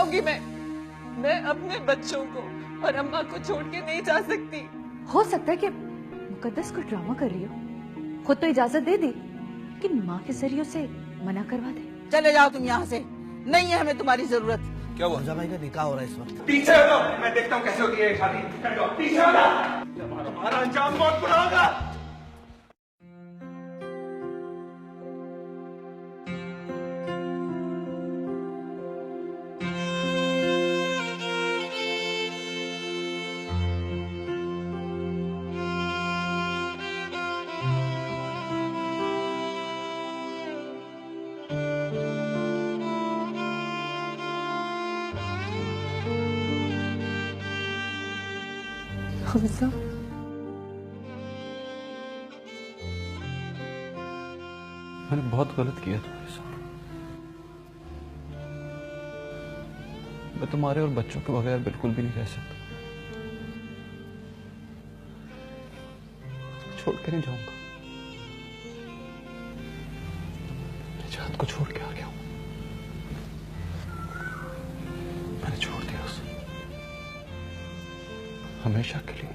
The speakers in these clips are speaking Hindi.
जाऊंगी मैं अपने बच्चों को और अम्मा को छोड़ के नहीं जा सकती। हो सकता है कि मुकद्दस को ड्रामा कर रही हो, खुद तो इजाजत दे दी कि माँ के जरिए उसे मना करवा दे। चले जाओ तुम यहाँ से, नहीं है हमें तुम्हारी जरूरत। क्या हुआ? हमजा भाई का निकाह हो रहा है इस वक्त। पीछे हटो, मैं देखता हूँ कैसे होती है शादी। पीछे हटो, हमारा अंजाम बहुत बुरा होगा। हमजा, मैंने बहुत गलत किया तुम्हारे साथ। मैं तुम्हारे और बच्चों के बगैर बिल्कुल भी नहीं रह सकता। छोड़ के नहीं जाऊंगा। निजात को छोड़ के आ गया हूं। मैंने छोड़ दिया उसे हमेशा के लिए।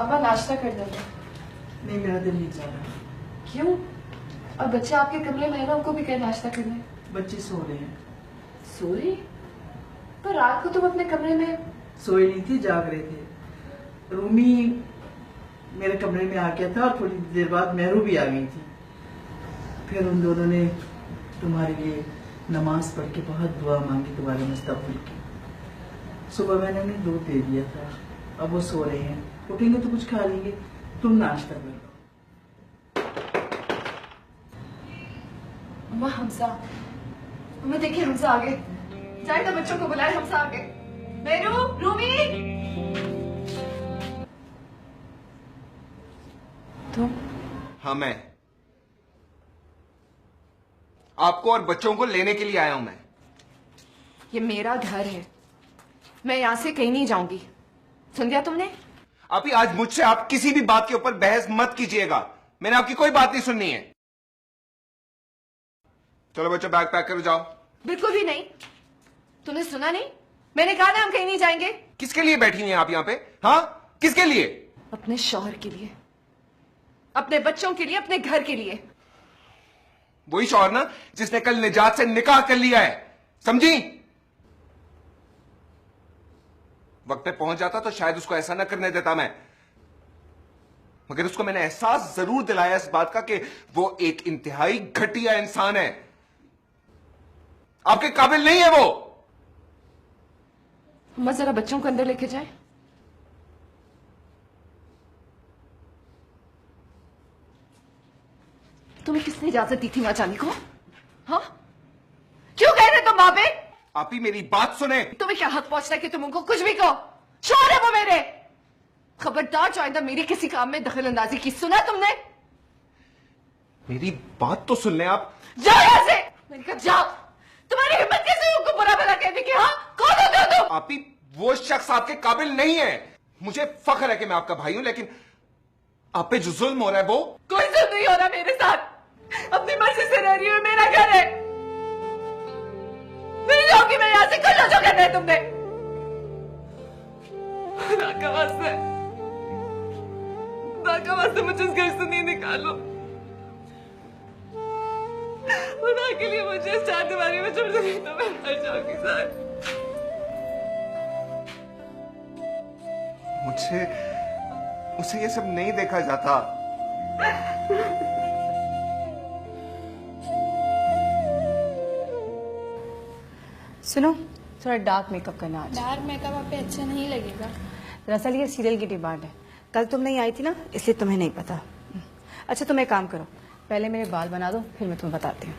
अम्मा नाश्ता कर देंगे। नहीं, मेरा दिल नहीं चाह रहा। क्यों? और बच्चे आपके कमरे में है ना, उनको भी क्या नाश्ता करना है? बच्चे सो रहे हैं। सो रही? पर रात को तुम अपने कमरे में सोए नहीं थी, जाग रहे थे। रूमी मेरे कमरे में आ गया था और थोड़ी देर बाद मेहरू भी आ गई थी। फिर उन दोनों ने तुम्हारे लिए नमाज पढ़ के बहुत दुआ मांगी तुम्हारे मुस्तकबिल की। सुबह मैंने उन्हें दूध दे दिया था, अब वो सो रहे हैं। उठेंगे तो कुछ खा लेंगे, तुम नाश्ता कर लो। अम्मा हमजा, अम्मा देखिए हमजा आ गए। जाए तो बच्चों को बुलाए, हम साथ गए। मेरू, रूमी। तुम? हाँ मैं आपको और बच्चों को लेने के लिए आया हूं। मैं ये मेरा घर है, मैं यहां से कहीं नहीं जाऊंगी। सुन दिया तुमने? अभी आज मुझसे आप किसी भी बात के ऊपर बहस मत कीजिएगा। मैंने आपकी कोई बात नहीं सुननी है। चलो बच्चों बैग पैक करो, जाओ। बिल्कुल भी नहीं। तुमने सुना नहीं? मैंने कहा ना हम कहीं नहीं जाएंगे। किसके लिए बैठी हैं आप यहाँ पे? हाँ, किसके लिए? अपने शौहर के लिए, अपने बच्चों के लिए, अपने घर के लिए। वही शौहर ना जिसने कल निजात से निकाह कर लिया है, समझी? वक्त पे पहुंच जाता तो शायद उसको ऐसा ना करने देता मैं, मगर उसको मैंने एहसास जरूर दिलाया इस बात का कि वो एक इंतहाई घटिया इंसान है। आपके काबिल नहीं है वो। अम्मा जरा बच्चों को अंदर लेके जाए। तुम्हें किसने इजाजत दी थी वहां जाने को? हाँ, क्यों कह रहे तुम वहां पे? आप ही मेरी बात सुने। तुम्हें क्या हक पहुंचता है कि तुम उनको कुछ भी कहो? शोर है वो मेरे। खबरदार जो आइंदा मेरे किसी काम में दखल अंदाजी की, सुना तुमने? मेरी बात तो सुन लें आप। जाओ यहां से। मैंने कहा जाओ। तुम्हारी हिम्मत कैसे हुई उनको बुरा भला कहने की? हाँ, कौन होते हो तुम? आप ही वो शख्स आपके काबिल नहीं है। मुझे फख्र है कि मैं आपका भाई हूं, लेकिन आप पे जो जुल्म हो रहा है वो। कोई जुल्म नहीं हो रहा मेरे साथ। अपनी मर्जी से रह रही हूँ, मेरा घर है। नहीं जाऊंगी मैं यहां से। कर लो जो कहना है तुमने। खुदा का वास्ते मुझे इस घर से नहीं निकालो। खुदा के लिए मुझे इस चार दीवारी में छोड़ दो, नहीं तो मैं मर जाऊंगी साथ। मुझसे ये सब नहीं देखा जाता। सुनो, थोड़ा डार्क मेकअप करना आज। डार्क मेकअप आप पे अच्छा नहीं लगेगा। दरअसल ये सीरियल की डिमांड है। कल तुम नहीं आई थी ना, इसलिए तुम्हें नहीं पता। अच्छा तुम एक काम करो, पहले मेरे बाल बना दो, फिर मैं तुम्हें बताती हूँ।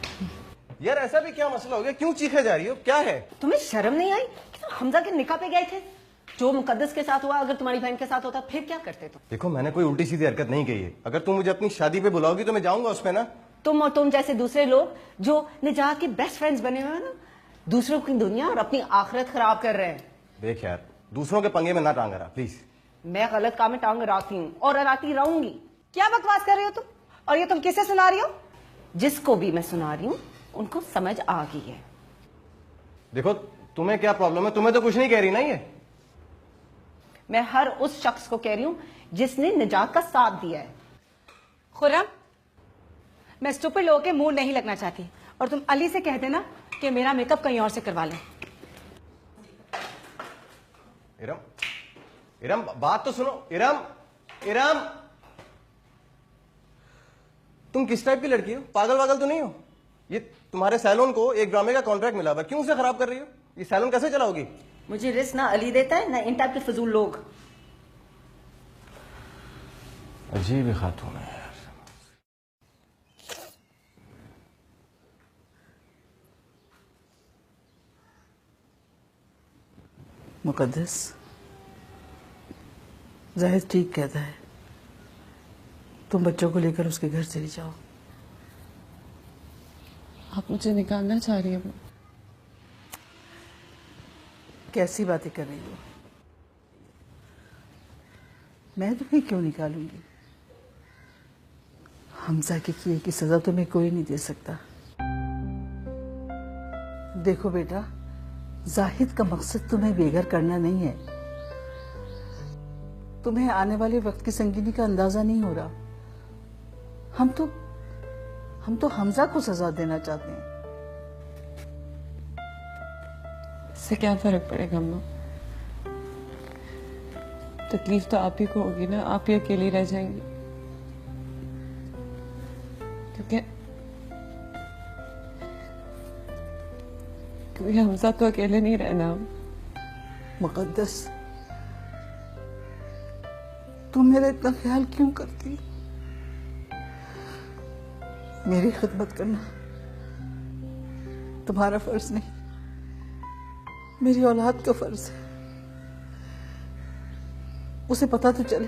यार ऐसा भी क्या मसला हो गया? क्यों चीखे जा रही हो? क्या है? तुम्हें शर्म नहीं आई कि तुम हमजा के निकाह पे गए थे? जो मुकद्दस के साथ हुआ अगर तुम्हारी बहन के साथ होता फिर क्या करते तुम? देखो मैंने कोई उल्टी सीधी हरकत नहीं की है। अगर तुम मुझे अपनी शादी पे बुलाओगी तो मैं जाऊंगा उस पे ना। तुम और तुम जैसे दूसरे लोग जो निजात के बेस्ट फ्रेंड्स बने हुए हैं ना, दूसरों की दुनिया और अपनी आखिरत खराब कर रहे हैं। देख यार, दूसरों के पंगे में ना टांग रहा प्लीज। मैं गलत काम में टांग अड़ाती हूँ और अड़ाती रहूंगी। क्या बकवास कर रही हो तुम? और ये तुम किसे सुना रही हो? जिसको भी मैं सुना रही हूँ उनको समझ आ गई है। देखो तुम्हें क्या प्रॉब्लम है? तुम्हें तो कुछ नहीं कह रही ना ये। मैं हर उस शख्स को कह रही हूँ जिसने निजात का साथ दिया है। खुर्रम, मैं स्टूपिड लोगों के मुंह नहीं लगना चाहती और तुम अली से कह देना कि मेरा मेकअप कहीं और से करवा लें। इरम, इरम बात तो सुनो। इरम, इरम तुम किस टाइप की लड़की हो? पागल वागल तो नहीं हो? ये तुम्हारे सैलून को एक ड्रामे का कॉन्ट्रैक्ट मिला हुआ, क्यों उसे खराब कर रही हो? ये सैलून कैसे चलाओगी? मुझे रिस्क ना अली देता है ना इन टाइप के फजूल लोग। अजीब ही खातून है यार। मुकद्दस, जाहिद ठीक कहता है, तुम बच्चों को लेकर उसके घर चली जाओ। आप मुझे निकालना चाह रही हैं? कैसी बातें कर रही हो? मैं तुम्हें क्यों निकालूंगी? हमजा के किए की सजा तुम्हें कोई नहीं दे सकता। देखो बेटा, जाहिद का मकसद तुम्हें बेघर करना नहीं है। तुम्हें आने वाले वक्त की संगीनी का अंदाजा नहीं हो रहा। हम तो हमजा को सजा देना चाहते हैं। इससे क्या फर्क पड़ेगा अम्मा? तकलीफ तो आप ही को होगी ना, आप ही अकेली रह जाएंगी। क्योंकि हमजा तो अकेले नहीं रहना। मुकद्दस, तुम मेरा इतना ख्याल क्यों करती? मेरी खिदमत करना तुम्हारा फर्ज नहीं, मेरी औलाद का फर्ज है उसे पता तो चले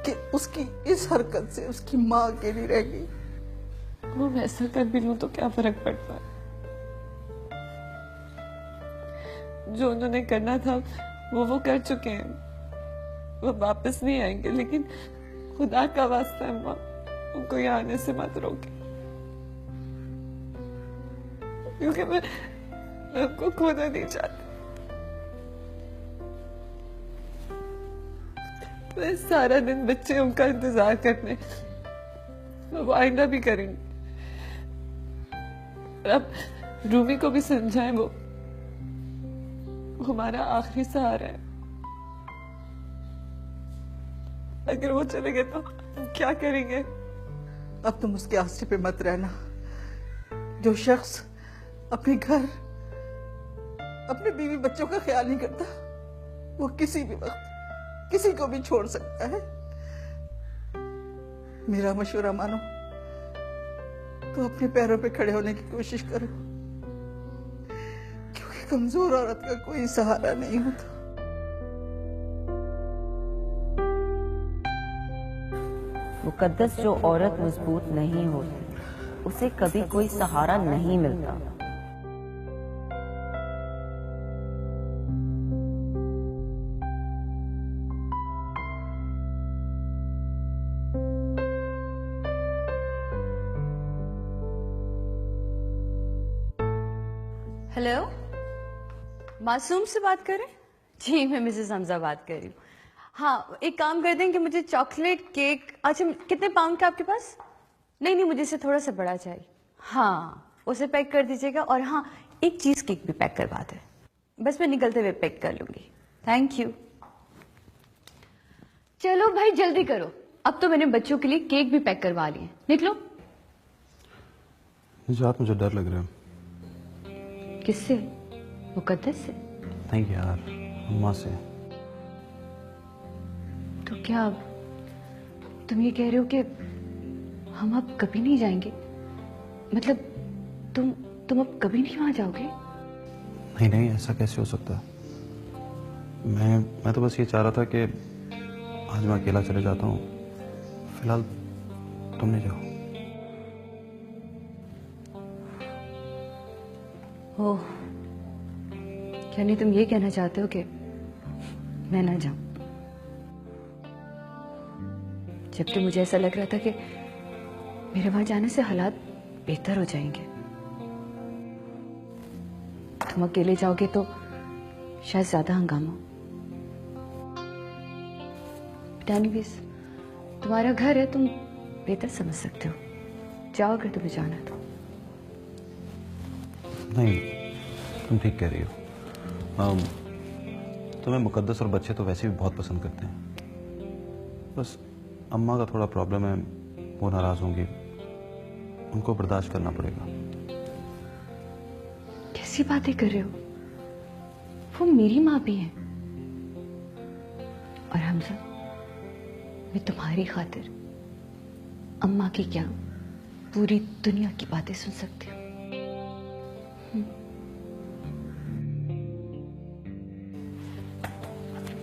कि उसकी इस हरकत से उसकी माँ अकेली रह गई। वो वैसा कर भी लूं तो क्या फर्क पड़ता है? जो उन्होंने करना था वो कर चुके हैं, वो वापस नहीं आएंगे। लेकिन खुदा का वास्ता है माँ, उनको यहाँ आने से मत रोके, क्योंकि मैं उनको खोना नहीं चाहती। मैं सारा दिन बच्चे उनका इंतजार करने, वो आइंदा भी करेंगे। और अब रूमी को भी समझाएं, वो हमारा आखिरी सहारा है। अगर वो चले गए तो हम क्या करेंगे? अब तुम उसके आसरे पे मत रहना। जो शख्स अपने घर, अपने बीवी बच्चों का ख्याल नहीं करता, वो किसी भी वक्त किसी को भी छोड़ सकता है। मेरा मशवरा मानो तो अपने पैरों पे खड़े होने की कोशिश करो, क्योंकि कमजोर औरत का कोई सहारा नहीं होता। मुकद्दस, जो औरत मजबूत नहीं होती उसे कभी कोई सहारा नहीं मिलता। हेलो, मासूम से बात कर रहे हैं? जी, मैं मिसेस हमजा बात कर रही हूँ। हाँ, एक काम कर दें कि मुझे चॉकलेट केक, अच्छा कितने पाउंड का आपके पास? नहीं नहीं, मुझे इसे थोड़ा सा बड़ा चाहिए। हाँ, उसे पैक कर दीजिएगा। और हाँ, एक चीज केक भी पैक करवा दें। बस मैं निकलते हुए पैक कर लूंगी। Thank you. चलो भाई जल्दी करो, अब तो मैंने बच्चों के लिए केक भी पैक करवा लिए। निकलो। निजात, मुझे डर लग रहा है। किससे? मुकद्दस से? नहीं यार, अम्मा से। तो क्या अब तुम ये कह रहे हो कि हम अब कभी नहीं जाएंगे? मतलब तुम अब कभी नहीं वहां जाओगे? नहीं नहीं, ऐसा कैसे हो सकता है? मैं तो बस ये चाह रहा था कि आज मैं अकेला चले जाता हूँ, फिलहाल तुम नहीं जाओ। ओह, यानी तुम ये कहना चाहते हो कि मैं ना जाऊं? जबकि मुझे ऐसा लग रहा था कि मेरे वहां जाने से हालात बेहतर हो जाएंगे। तुम अकेले जाओगे तो शायद ज्यादा हंगामा। एनीवेज, तुम्हारा घर है, तुम बेहतर समझ सकते हो। जाओ अगर तुम्हें जाना तो। नहीं, तुम ठीक कह रही हो। तुम्हें मुकद्दस और बच्चे तो वैसे भी बहुत पसंद करते हैं। बस अम्मा का थोड़ा प्रॉब्लम है, वो नाराज होंगी, उनको बर्दाश्त करना पड़ेगा। कैसी बातें कर रहे हो? वो मेरी माँ भी है। और हमजा, मैं तुम्हारी खातिर अम्मा की क्या, पूरी दुनिया की बातें सुन सकती हूँ।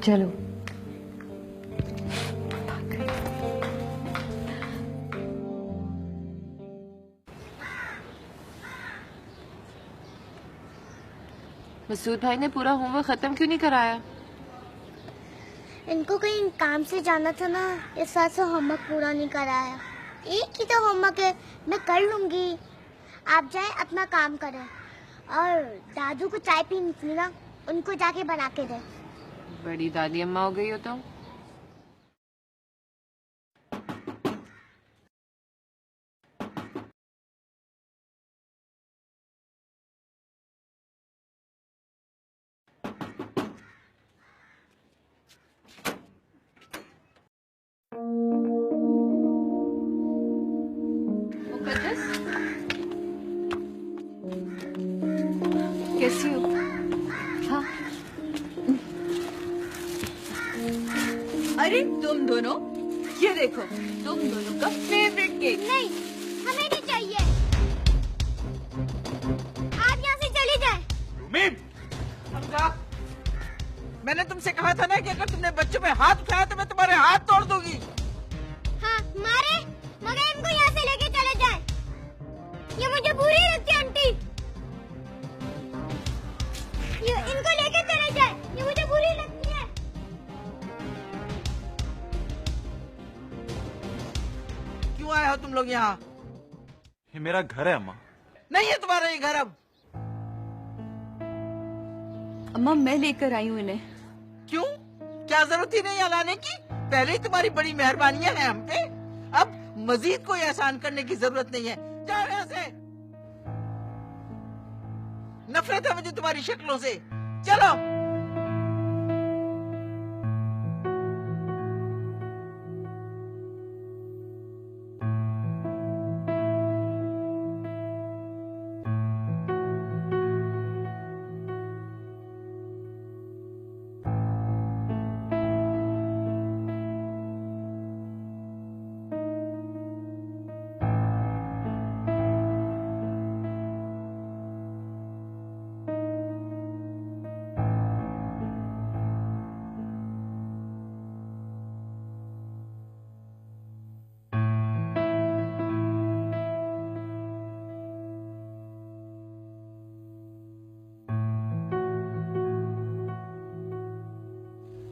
चलो। मसूद भाई ने पूरा होमवर्क खत्म क्यों नहीं कराया? इनको कहीं काम से जाना था ना, इस साल से होमवर्क पूरा नहीं कराया। एक ही तो होमवर्क है, मैं कर लूंगी। आप जाएं अपना काम करें, और दादू को चाय पीनी थी ना, उनको जाके बना के दे। बड़ी दादी अम्मा हो गई हो तो। मुकद्दस, कैसी हो? हाँ। अरे तुम दोनों, ये देखो, तुम दोनों का फेवरेट केक। नहीं, हमें नहीं चाहिए। आप यहाँ से चले जाएं। रूमी, कहा था ना कि अगर तुमने बच्चों पे हाथ उठाया तो मैं तुम्हारे हाथ तोड़ दूंगी। हाँ मारे, मगर इनको यहाँ से लेके चले जाए। ये मुझे बुरी लगती है आंटी। ये इनको लेके चले जाए, ये मुझे बुरी लगती है। क्यों आए हो तुम लोग यहाँ? ये मेरा घर है अम्मा। नहीं है तुम्हारा ये घर अब। अम्मा मैं लेकर आई हूँ इन्हें। क्यों? क्या जरूरत थी नहीं यहाँ लाने की? पहले ही तुम्हारी बड़ी मेहरबानियां हैं हम पे, अब मजीद कोई एहसान करने की जरूरत नहीं है। जाओ यहाँ से। नफरत है मुझे तुम्हारी शक्लों से। चलो।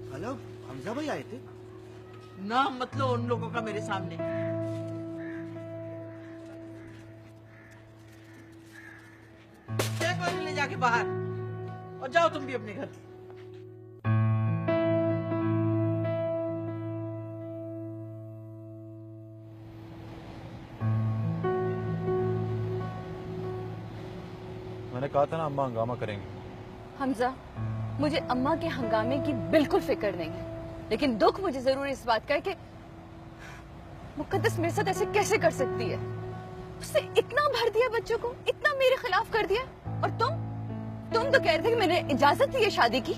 हेलो, हमजा भाई आए थे? नाम मत लो उन लोगों का मेरे सामने। फेंको ले जाके बाहर और जाओ तुम भी अपने घर। मैंने कहा था ना अम्मा हंगामा करेंगे। हमजा, मुझे अम्मा के हंगामे की बिल्कुल फिक्र नहीं है, लेकिन दुख मुझे जरूर इस बात का है कि मुकद्दस मेरे साथ ऐसे कैसे कर सकती है। उसने इतना भर दिया बच्चों को, इतना मेरे खिलाफ कर दिया, और तुम तो कह रहे थे कि मैंने इजाजत दी है शादी की।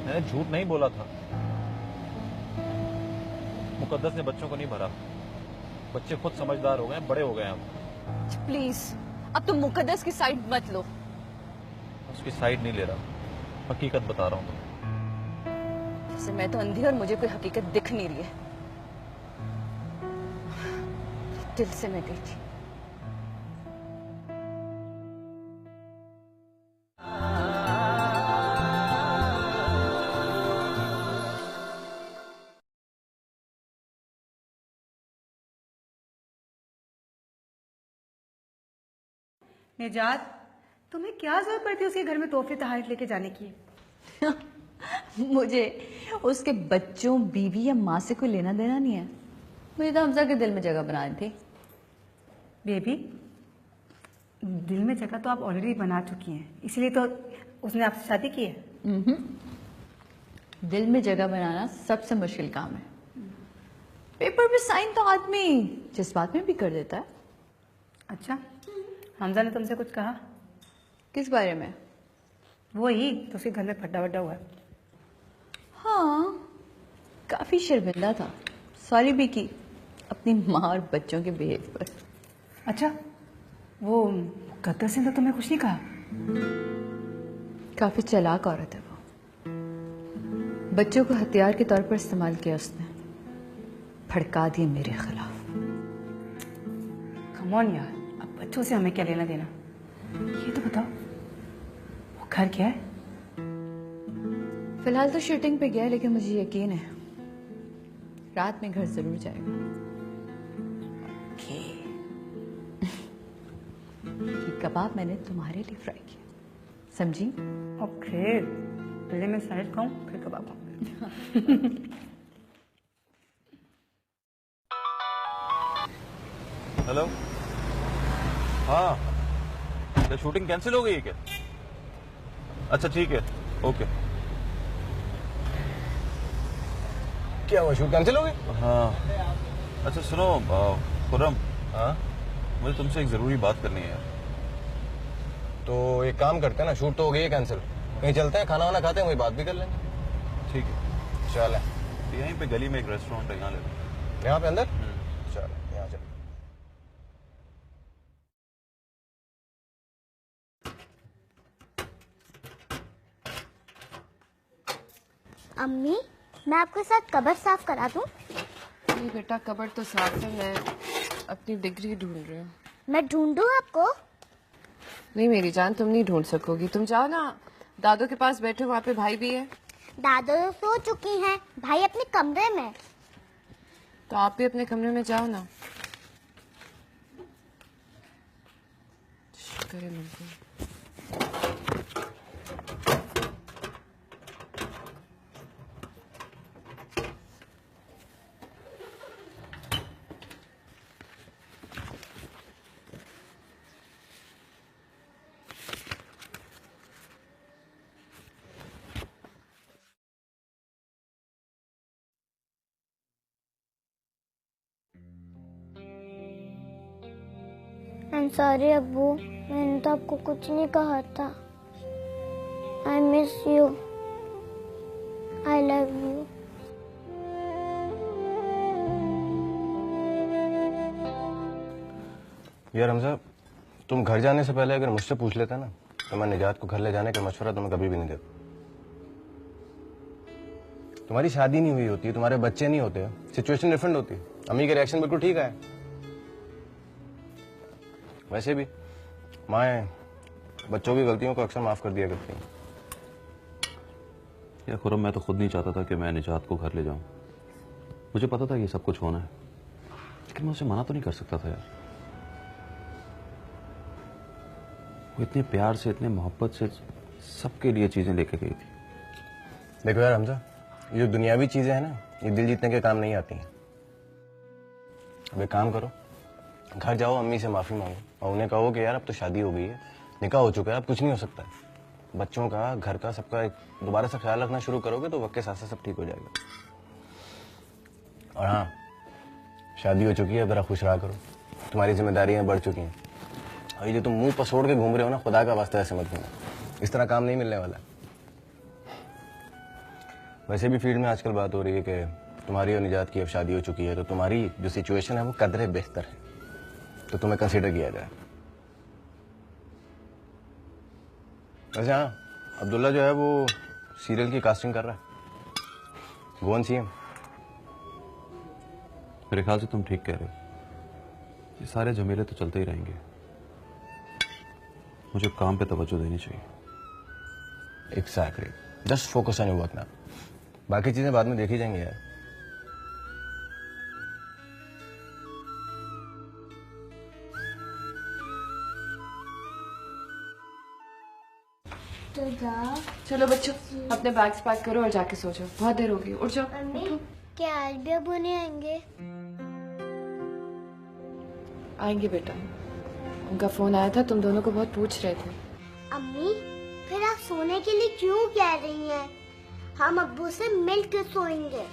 मैंने झूठ नहीं बोला था। मुकद्दस ने बच्चों को नहीं भरा। बच्चे खुद समझदार हो गए, बड़े हो गए अब। प्लीज अब तुम मुकद्दस की साइड मत लो। उसकी साइड नहीं ले रहा, हकीकत बता रहा हूँ। जैसे मैं तो अंधी और मुझे कोई हकीकत दिख नहीं रही है। दिल से मैं गई थी। निजात, तुम्हें क्या जरूरत पड़ती है उसके घर में तोहफे तहाइफ लेके जाने की? मुझे उसके बच्चों, बीवी या माँ से कोई लेना देना नहीं है। मुझे तो हमजा के दिल में जगह बनानी थी। बेबी, दिल में जगह तो आप ऑलरेडी बना चुकी हैं, इसलिए तो उसने आपसे शादी की है। दिल में जगह बनाना सबसे मुश्किल काम है। पेपर पे साइन तो आदमी जज्बात में भी कर देता है। अच्छा, हमजा ने तुमसे कुछ कहा? किस बारे में? वो ही तो उसके घर में फटा वटा हुआ है। हाँ, काफी शर्मिंदा था। सॉरी भी की अपनी माँ और बच्चों के बिहेव पर। अच्छा, वो मुकद्दस ने तो तुम्हें कुछ नहीं कहा? काफी चालाक औरत है वो। बच्चों को हथियार के तौर पर इस्तेमाल किया उसने, भड़का दिए मेरे खिलाफ। कम ऑन यार, अब बच्चों से हमें क्या लेना देना? ये तो बताओ, वो घर क्या है? फिलहाल तो शूटिंग पे गया है, लेकिन मुझे यकीन है रात में घर जरूर जाएगा। ओके। ये कबाब मैंने तुम्हारे लिए फ्राई किया, समझी? ओके, पहले मैं सैलेड खाऊं फिर कबाब खाऊं। हेलो, हाँ, क्या शूटिंग कैंसिल हो गई है क्या? अच्छा ठीक है, ओके। क्या हुआ, शूट कैंसिल हो गई? हाँ, अच्छा सुनो खुर्रम, हाँ, मुझे तुमसे एक जरूरी बात करनी है यार। तो एक काम करते हैं ना, शूट तो हो गई है कैंसिल, कहीं चलते हैं, खाना वाना खाते हैं, वही बात भी कर लेंगे। ठीक है, चल है यहीं पे गली में एक रेस्टोरेंट है, यहाँ ले लो। यहाँ पे अंदर? चल यहाँ चल। अम्मी, मैं आपके साथ कब्र साफ करा दूं? नहीं बेटा, कब्र तो साफ है, मैं अपनी डिग्री ढूंढ रही हूँ। मैं ढूंढूं आपको? नहीं मेरी जान, तुम नहीं ढूंढ सकोगी। तुम जाओ ना, दादू के पास बैठे, वहाँ पे भाई भी है। दादू तो सो चुकी हैं, भाई अपने कमरे में। तो आप भी अपने कमरे में जाओ ना। शुक्र है मिल गई। I'm sorry अब्बू, मैंने तो आपको कुछ नहीं कहा था। I miss you. I love you. यार हमजा, तुम घर जाने से पहले अगर मुझसे पूछ लेता ना तो मैं निजात को घर ले जाने का मशवरा तुम्हें कभी भी नहीं देता। तुम्हारी शादी नहीं हुई होती, तुम्हारे बच्चे नहीं होते, सिचुएशन डिफरेंट होती। अम्मी का रिएक्शन बिल्कुल ठीक है। वैसे भी माँ बच्चों की गलतियों को अक्सर माफ कर दिया करती हैं। या खुरम, मैं तो खुद नहीं चाहता था कि मैं निजात को घर ले जाऊं। मुझे पता था ये सब कुछ होना है, लेकिन मैं उसे मना तो नहीं कर सकता था यार। वो इतने प्यार से, इतने मोहब्बत से सबके लिए चीजें लेके गई थी। देखो यार हमजा, ये जो दुनियावी चीजें हैं ना, ये दिल जीतने के काम नहीं आती हैं। अब एक काम करो, घर जाओ, अम्मी से माफी मांगो और उन्हें कहो कि यार अब तो शादी हो गई है, निकाह हो चुका है, अब कुछ नहीं हो सकता है। बच्चों का, घर का, सबका दोबारा से ख्याल रखना शुरू करोगे तो वक्त के साथ साथ सब ठीक हो जाएगा। और हाँ, शादी हो चुकी है, जरा खुश रहा करो, तुम्हारी जिम्मेदारियां बढ़ चुकी हैं। और ये जो तुम मुंह पसोड़ के घूम रहे हो ना, खुदा का वास्ता ऐसे मत घूमो, इस तरह काम नहीं मिलने वाला। वैसे भी फील्ड में आजकल बात हो रही है कि तुम्हारी और निजात की अब शादी हो चुकी है, तो तुम्हारी जो सिचुएशन है वो कदरे बेहतर है, तो तुम्हें कंसीडर किया जाए। वैसे हाँ, अब्दुल्ला जो है वो सीरियल की कास्टिंग कर रहा है, गो ऑन सी हिम। मेरे ख्याल से तुम ठीक कह रहे हो, ये सारे झमेले तो चलते ही रहेंगे। मुझे काम पे तवज्जो देनी चाहिए। Exactly, just focus on your work now, बाकी चीजें बाद में देखी जाएंगी यार। चलो बच्चों, अपने बैग्स पैक करो और जाके सो जाओ, बहुत देर हो गई, उठ जाओ। अम्मी, क्या आज भी अब्बू नहीं आएंगे? आएंगे बेटा, उनका फोन आया था, तुम दोनों को बहुत पूछ रहे थे। अम्मी, फिर आप सोने के लिए क्यों कह रही हैं? हम अब्बू से मिल के सोएंगे।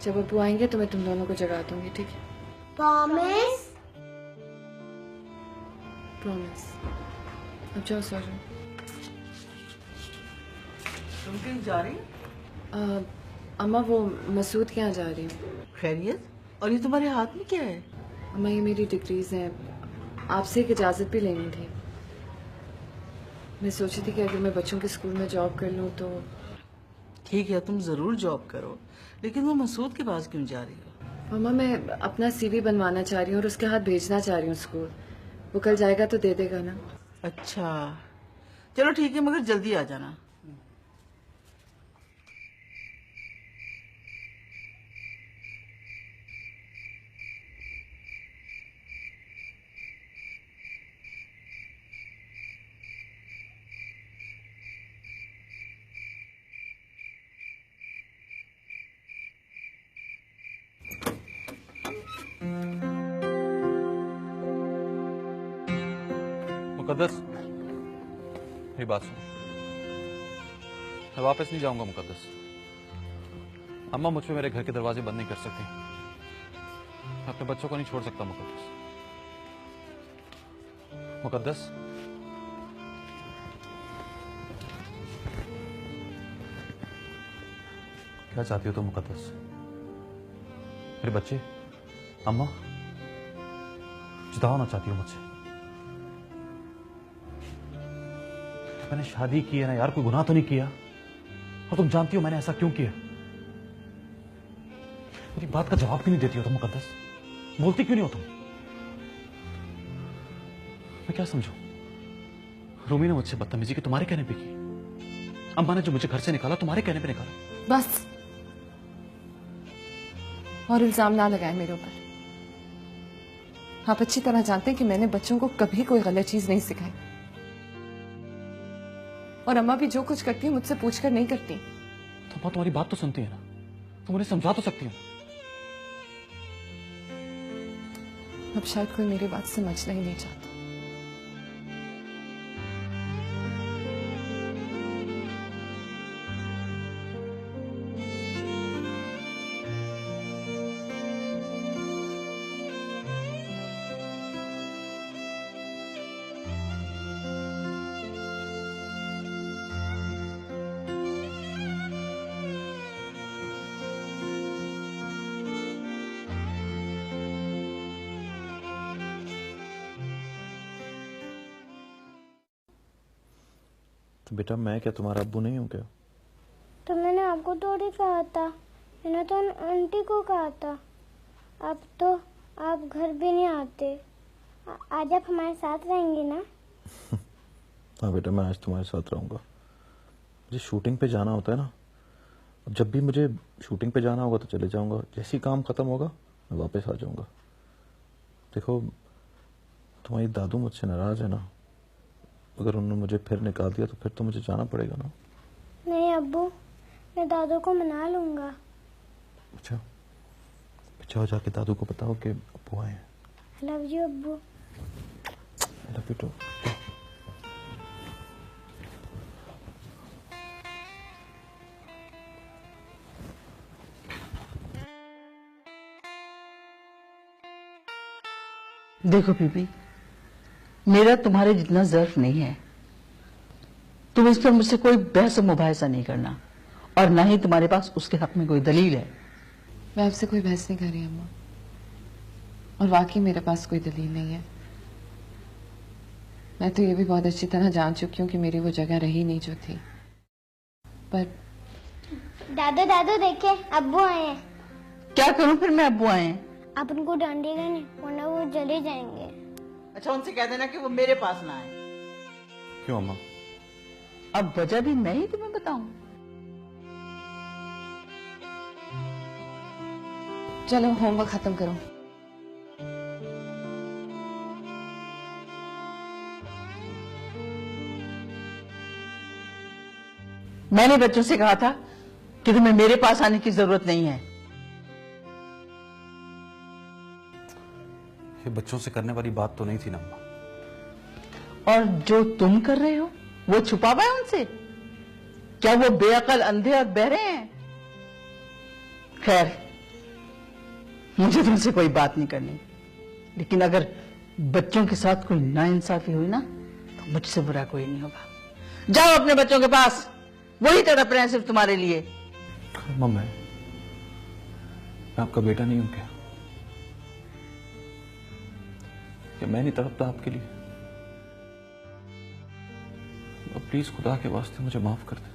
जब अब्बू आएंगे तो मैं तुम दोनों को जगा दूंगी, ठीक है? प्रॉमिस? प्रॉमिस। अब जाओ सो जाओ। तुम कहीं जा रही हो? अम्मा वो मसूद के यहाँ जा रही हूँ। खैरियत? और ये तुम्हारे हाथ में क्या है? अम्मा ये मेरी डिग्रीज हैं, आपसे एक इजाज़त भी लेनी थी। मैं सोची थी कि अगर मैं बच्चों के स्कूल में जॉब कर लूँ तो। ठीक है, तुम जरूर जॉब करो, लेकिन वो मसूद के पास क्यों जा रही हो? अम्मा मैं अपना CV बनवाना चाह रही हूँ और उसके हाथ भेजना चाह रही हूँ स्कूल। वो कल जाएगा तो दे देगा ना? अच्छा चलो ठीक है, मगर जल्दी आ जाना। मुकद्दस, मेरी बात सुनो, मैं वापस नहीं जाऊंगा मुकद्दस। अम्मा मुझ पे मेरे घर के दरवाजे बंद नहीं कर सकती। मैं अपने बच्चों को नहीं छोड़ सकता मुकद्दस। मुकद्दस, क्या चाहती हो तुम मुकद्दस? मेरे बच्चे, अम्मा, जुदा होना चाहती हो मुझसे? मैंने शादी की है ना यार, कोई गुनाह तो नहीं किया? और तुम जानती हो मैंने ऐसा क्यों किया। मेरी बात का जवाब क्यों नहीं देती हो तुम मुकद्दस? बोलती क्यों नहीं हो तुम? मैं क्या समझूं? रूमी ने मुझसे बदतमीजी की तुम्हारे कहने पे की। अम्मा ने जो मुझे घर से निकाला तुम्हारे कहने पे निकाला। बस, और इल्जाम ना लगाए मेरे ऊपर। आप अच्छी तरह जानते हैं कि मैंने बच्चों को कभी कोई गलत चीज नहीं सिखाई, और अम्मा भी जो कुछ करती है मुझसे पूछकर नहीं करती। तो अम्मा तुम्हारी बात तो सुनती है ना, तुम उन्हें समझा तो सकती हो। अब शायद कोई मेरी बात समझना ही नहीं चाहता। तो बेटा मैं क्या तुम्हारा अब्बू नहीं हूं क्या? तो मैंने आपको थोड़ी कहा था, मैंने तो आंटी को कहा था। अब तो आप घर भी नहीं आते। आज आप हमारे साथ रहेंगे ना? हाँ बेटा, मैं आज तुम्हारे साथ रहूंगा। मुझे शूटिंग पे जाना होता है ना, अब जब भी मुझे शूटिंग पे जाना होगा तो चले जाऊंगा, जैसे ही काम खत्म होगा मैं वापस आ जाऊंगा। देखो तुम्हारी दादू मुझसे नाराज है ना, अगर उन्होंने मुझे फिर निकाल दिया तो फिर तो मुझे जाना पड़ेगा ना। नहीं अब्बू, मैं दादू को मना लूंगा। अच्छा जाओ, जाके दादू को बताओ कि अब्बू आए हैं। I love you अब्बू। I love you too। देखो बीबी, मेरा तुम्हारे जितना ज़र्फ नहीं है। तुम इस पर मुझसे कोई बहस और मुबाहिसा नहीं करना, और ना ही तुम्हारे पास उसके हक में कोई दलील है। मैं आपसे कोई बहस नहीं कर रही अम्मा, और वाकई मेरे पास कोई दलील नहीं है। मैं तो ये भी बहुत अच्छी तरह जान चुकी हूँ कि मेरी वो जगह रही नहीं जो थी। पर दादू दादू देखे, अब्बू आए हैं। क्या करूं फिर मैं, अब्बू आए हैं? आप उनको डांटिएगा नहीं, वरना वो चले जाएंगे। अच्छा उनसे कह देना कि वो मेरे पास ना आए। क्यों अम्मा? अब वजह भी मैं ही तुम्हें बताऊं? चलो होमवर्क खत्म करो। मैंने बच्चों से कहा था कि तुम्हें मेरे पास आने की जरूरत नहीं है। ये बच्चों से करने वाली बात तो नहीं थी ना अम्मा। और जो तुम कर रहे हो वो छुपा हुआ है उनसे? क्या वो बेअकल, अंधे और बहरे हैं? खैर, मुझे तुमसे कोई बात नहीं करनी, लेकिन अगर बच्चों के साथ कोई नाइंसाफी हुई ना तो मुझसे बुरा कोई नहीं होगा। जाओ अपने बच्चों के पास, वही तड़प रहे हैं सिर्फ तुम्हारे लिए। अम्मा मैं आपका बेटा नहीं हूं क्या? मैं नहीं तड़पता आपके लिए? प्लीज खुदा के वास्ते मुझे माफ कर दे।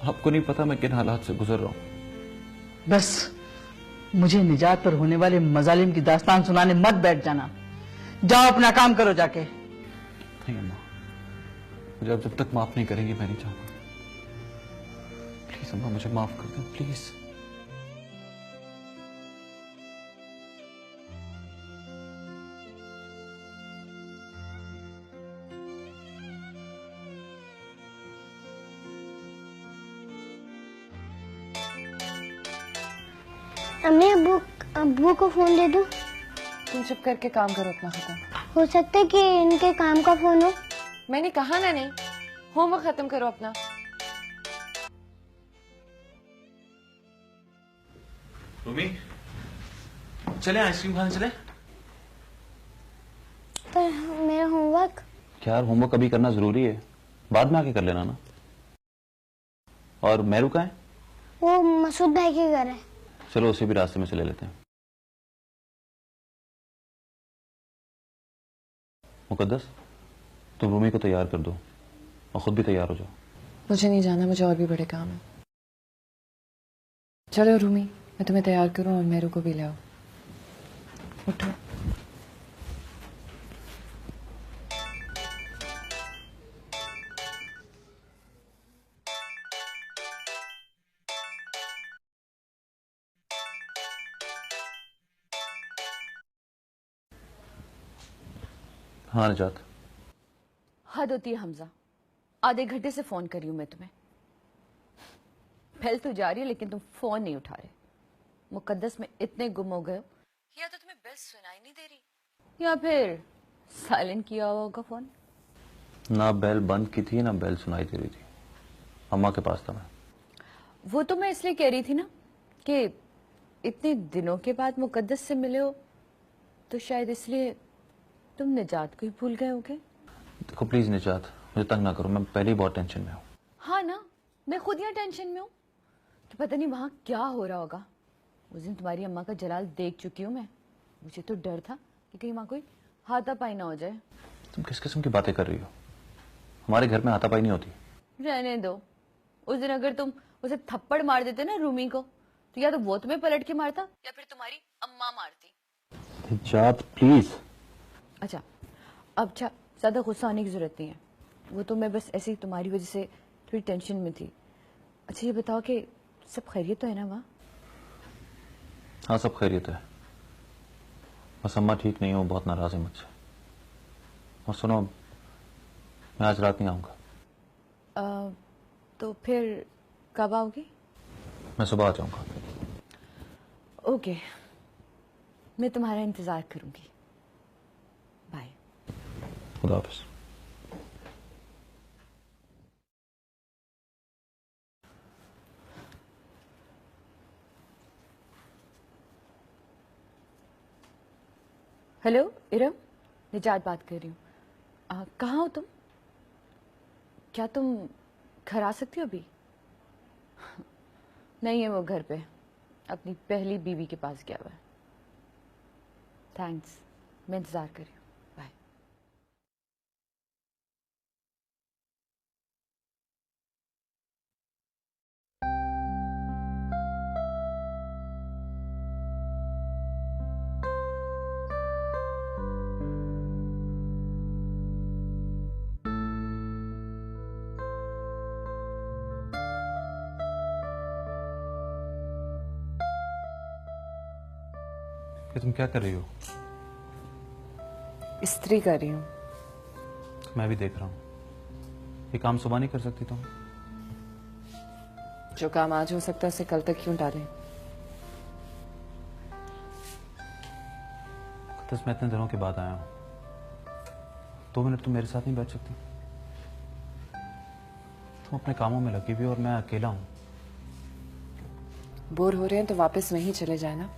आपको नहीं पता मैं किन हालात से गुजर रहा हूं। बस मुझे निजात पर होने वाले मजालिम की दास्तान सुनाने मत बैठ जाना। जाओ अपना काम करो जाके। नहीं अम्मा, मुझे अब जब तक माफ नहीं करेंगी मैं नहीं चाहूंगा। प्लीज अम्मा मुझे माफ कर दो प्लीज। अम्मी अब्बू को फोन दे दूं? तुम चुप करके काम करो अपना खत्म। हो सकता है कि इनके काम का फोन हो। मैंने कहा ना नहीं, होमवर्क खत्म करो अपना। रूमी चले आइसक्रीम खाने चले। पर मेरा होमवर्क। क्या यार, होमवर्क अभी करना जरूरी है, बाद में आके कर लेना ना। और मेरू कहाँ है? वो मसूद भाई के घर है। चलो उसे भी रास्ते में से ले लेते हैं। मुकद्दस तुम रूमी को तैयार कर दो और खुद भी तैयार हो जाओ। मुझे नहीं जाना, मुझे और भी बड़े काम है। चलो रूमी, मैं तुम्हें तैयार करूं और मेरू को भी ले आओ। उठो। हाँ निजात। हद होती है हमजा, आधे घंटे से फोन कर रही हूं मैं तुम्हें। पहल तो जा रही है लेकिन तुम फोन नहीं उठा रहे। मुकद्दस में इतने गुम हो गए हो, या तो तुम्हें बेल सुनाई नहीं दे रही या फिर साइलेंट किया हुआ होगा फोन। ना बेल बंद की थी ना बेल सुनाई दे रही थी, अम्मा के पास था मैं। वो तो मैं इसलिए कह रही थी ना कि इतने दिनों के बाद मुकद्दस से मिले हो, तो शायद इसलिए तुम निजात को ही भूल गए होगे। देखो प्लीज निजात, मुझे तंग ना करो, मैं पहले ही बहुत टेंशन में हूँ। हाँ ना, मैं खुद यहाँ टेंशन में हूँ कि पता नहीं वहां क्या हो रहा होगा। उस दिन तुम्हारी अम्मा का जलाल देख चुकी हूँ मैं। मुझे तो डर था कि कहीं वहां कोई हाथापाई ना हो जाए। तुम किस किस्म की बातें कर रही हो? हमारे घर में हाथापाई नहीं होती। रहने दो। उस दिन अगर तुम उसे थप्पड़ मार देते ना रूमी को, तो या तो वो तुम्हें पलट के मारता या फिर तुम्हारी अम्मा मारती। निजात प्लीज। अच्छा, अब ज्यादा गुस्सा होने की जरूरत नहीं है। वो तो मैं बस ऐसे ही तुम्हारी वजह से थोड़ी टेंशन में थी। अच्छा ये बताओ कि सब खैरियत तो है ना वहाँ? हाँ सब खैरियत है, बस अम्मा ठीक नहीं हो, बहुत नाराज है मुझसे। और सुनो, मैं आज रात नहीं आऊंगा। तो फिर कब आओगी? मैं सुबह आ जाऊंगा। ओके, मैं तुम्हारा इंतजार करूंगी। बाय। खुदा हाफिज। हेलो इरम, निजात बात कर रही हूँ। कहाँ हो तुम? क्या तुम घर आ सकती हो अभी? नहीं है वो घर पे, अपनी पहली बीवी के पास गया हुआ है। थैंक्स, मैं इंतजार कर रही हूँ। बाय। कि तुम क्या कर रही हो? इस्त्री कर रही हूँ। मैं भी देख रहा हूँ। ये काम सुबह नहीं कर सकती तुम? जो काम आज हो सकता है उसे कल तक क्यों टालें? बस मैं इतने दिनों के बाद आया हूँ, 2 मिनट तुम मेरे साथ नहीं बैठ सकती? तुम अपने कामों में लगी हुई और मैं अकेला हूँ। बोर हो रहे हैं तो वापस वहीं चले जाए ना।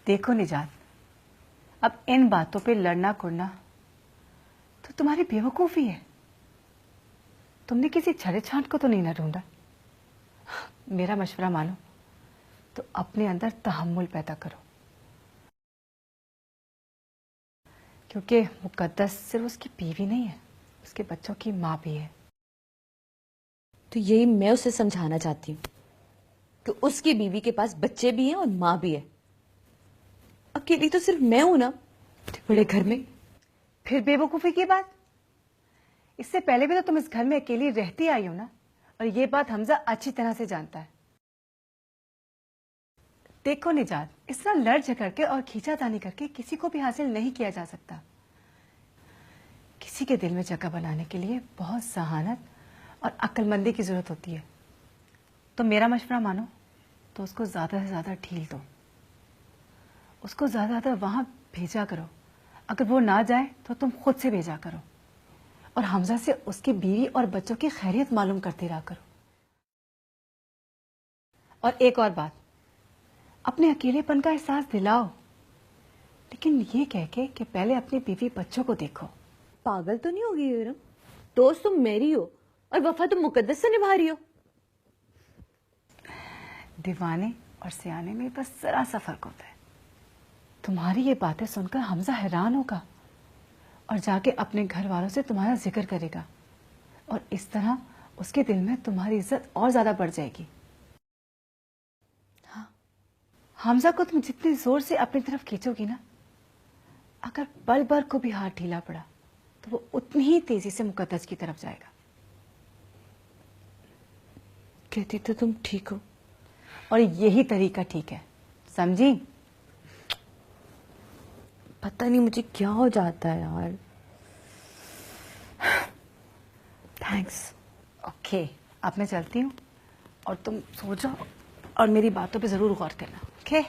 देखो निजात, अब इन बातों पे लड़ना कुड़ना तो तुम्हारी बेवकूफी है। तुमने किसी छड़े छांट को तो नहीं ना ढूंढा। मेरा मशवरा मानो तो अपने अंदर तहम्मुल पैदा करो, क्योंकि मुकद्दस सिर्फ उसकी बीवी नहीं है, उसके बच्चों की माँ भी है। तो यही मैं उसे समझाना चाहती हूँ कि उसकी बीवी के पास बच्चे भी हैं और माँ भी है। अकेली तो सिर्फ मैं हूं ना बड़े घर में। फिर बेवकूफी की बात? इससे पहले भी तो तुम इस घर में अकेली रहती आई हो ना, और ये बात हमजा अच्छी तरह से जानता है। देखो निजात, इस तरह लड़ झगड़ के और खींचातानी करके किसी को भी हासिल नहीं किया जा सकता। किसी के दिल में जगह बनाने के लिए बहुत सहानत और अक्लमंदी की जरूरत होती है। तो मेरा मशवरा मानो तो उसको ज्यादा से ज्यादा ढील दो, उसको ज्यादा वहां भेजा करो। अगर वो ना जाए तो तुम खुद से भेजा करो, और हमजा से उसकी बीवी और बच्चों की खैरियत मालूम करते रहा करो। और एक और बात, अपने अकेलेपन का एहसास दिलाओ, लेकिन ये कह के कि पहले अपनी बीवी बच्चों को देखो। पागल तो नहीं होगी विक्रम? दोस्त तुम मेरी हो और वफा तुम मुकद्दस से निभा रही हो। दीवाने और सियाने में बस जरा सा फर्क होता है। तुम्हारी ये बातें सुनकर हमजा हैरान होगा और जाके अपने घर वालों से तुम्हारा जिक्र करेगा और इस तरह उसके दिल में तुम्हारी इज्जत और ज्यादा बढ़ जाएगी। हाँ, हमजा को तुम जितनी जोर से अपनी तरफ खींचोगी ना, अगर पल भर को भी हाथ ढीला पड़ा तो वो उतनी ही तेजी से मुकद्दस की तरफ जाएगा। कहती तो तुम ठीक हो और यही तरीका ठीक है, समझी? पता नहीं मुझे क्या हो जाता है यार। थैंक्स। ओके, अब मैं चलती हूँ और तुम सो जाओ और मेरी बातों पे जरूर गौर करना। Okay?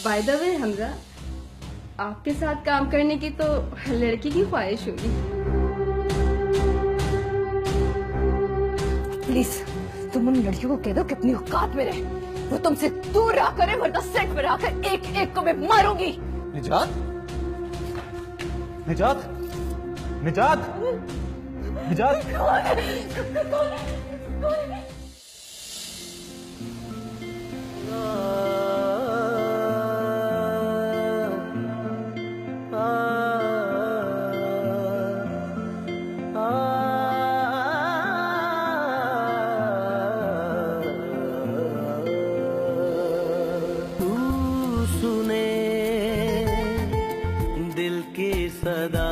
By the way Hamza, आपके साथ काम करने की तो लड़की की ख्वाहिश होगी। प्लीज तुम उन लड़कियों को कह दो कि अपनी औकात में रहे, वो तुमसे दूर रहा करे, वरना सेट पर आकर एक एक को मैं मारूंगी। निजात, निजात, निजात, निजात। सदा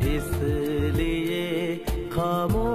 इसलिए खामोश